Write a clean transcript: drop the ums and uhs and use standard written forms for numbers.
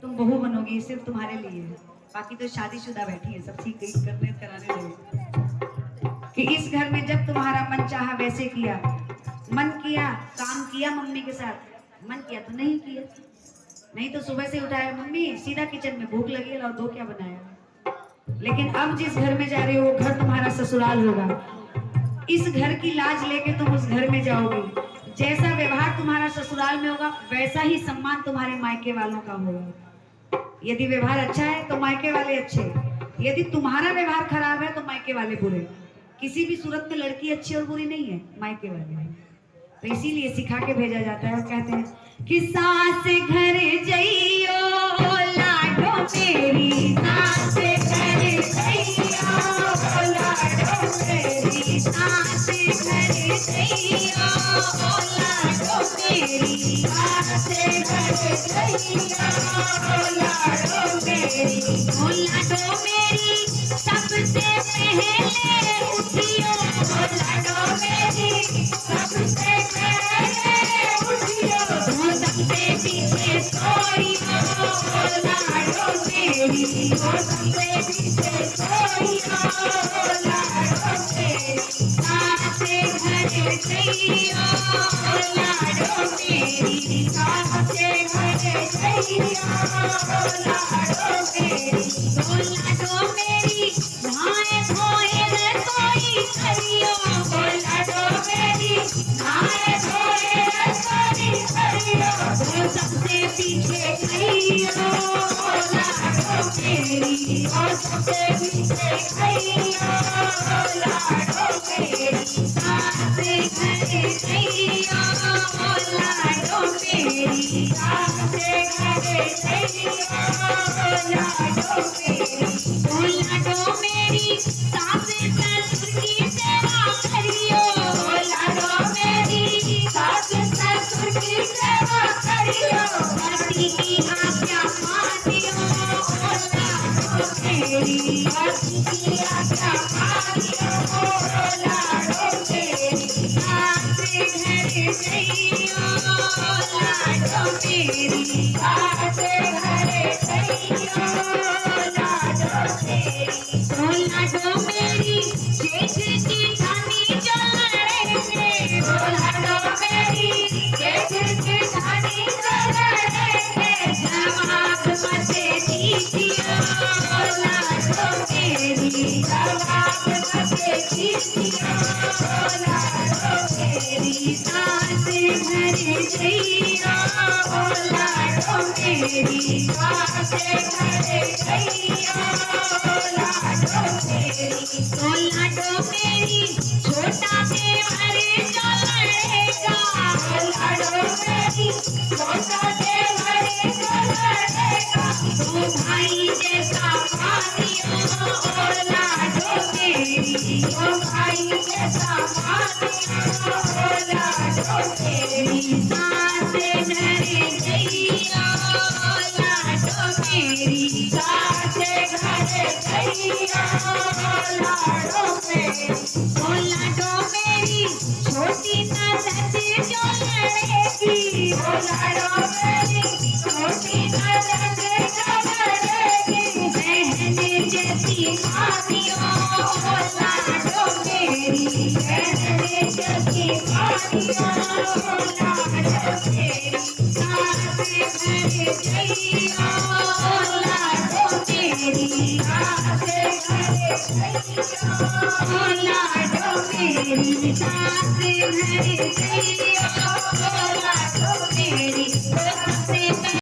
तुम बहू बनोगी सिर्फ तुम्हारे लिए, बाकी तो शादीशुदा बैठी है, सब ठीक करने कराने लगे कि इस घर में जब तुम्हारा मन चाहा वैसे किया, मन किया काम किया मम्मी के साथ, मन किया तो नहीं किया, नहीं तो सुबह से उठाया मम्मी सीधा किचन में, भूख लगी है और दो क्या बनाया। लेकिन अब जिस घर में जा रहे हो वो घर तुम्हारा ससुराल होगा, इस घर की लाज लेके तुम उस घर में जाओगे, जैसा व्यवहार तुम्हारा ससुराल में होगा वैसा ही सम्मान तुम्हारे मायके वालों का होगा। यदि व्यवहार अच्छा है तो मायके वाले अच्छे, यदि तुम्हारा व्यवहार खराब है तो मायके वाले बुरे। किसी भी सूरत में लड़की अच्छी और बुरी नहीं है, मायके वाले हैं। तो इसीलिए सिखा के भेजा जाता है, कहते हैं कि सास घर जइयो लाडो मेरी, सास घर जइयो लाडो मेरी, सास घर जइयो लाडो मेरी, सास घर जइयो लाडो मेरी, ओ लाडो मेरी सबसे पहले उठियो, लाडो मेरी सबसे पहले उठियो, सबसे पीछे सोइयो लाडो मेरी, सबसे पीछे सोइयो लाडो मेरी, सास घर जइयो लाडो मेरी, सास घर जइयो लाडो मेरी, ओ लाडो मेरी नहाए धोए रसोई करियो, ओ लाडो मेरी नहाए धोए रसोई करियो, ओ सबसे पीछे खइयो लाडो मेरी, ओ सबसे पीछे खइयो लाडो मेरी, सास घर जइयो लाडो मेरी, सास घर जइयो लाडो मेरी, ओ लाडो मेरी सास ससुर की सेवा करियो, ओ लाडो मेरी सास ससुर की सेवा करियो, पति की आज्ञा मानियो लाडो मेरी, पति की आज्ञा मानियो लाडो मेरी, सास घर जइयो लाडो मेरी, सास घर जइयो लाडो मेरी, ओ लाडो मेरी जेठ जेठानी जो लड़ेंगे, ओ लाडो मेरी जेठ जेठानी जो लड़ेंगे, जवाब मत दीजियो लाडो मेरी, जवाब मत दीजियो लाडो मेरी, सास घर जइयो लाडो मेरी, सास घर जइयो लाडो मेरी, ओ लाडो मेरी छोटा देवर जो लड़ेगा, ओ लाडो मेरी छोटा देवर जो लड़ेगा, तो भाई जैसा मानियो लाडो मेरी, ओ भाई जैसा मानियो लाडो मेरी, सास घर जइयो लाडो मेरी, सास घर जइयो लाडो मेरी, ओ लाडो मेरी छोटी ननद जो लड़ेगी, ओ लाडो मेरी छोटी ननद जो लड़ेगी, बहन जैसी मानियो लाडो मेरी, बहन जैसी मानियो लाडो मेरी, सास घर जइयो लाडो मेरी, सास घर जइयो लाडो मेरी, सास घर जइयो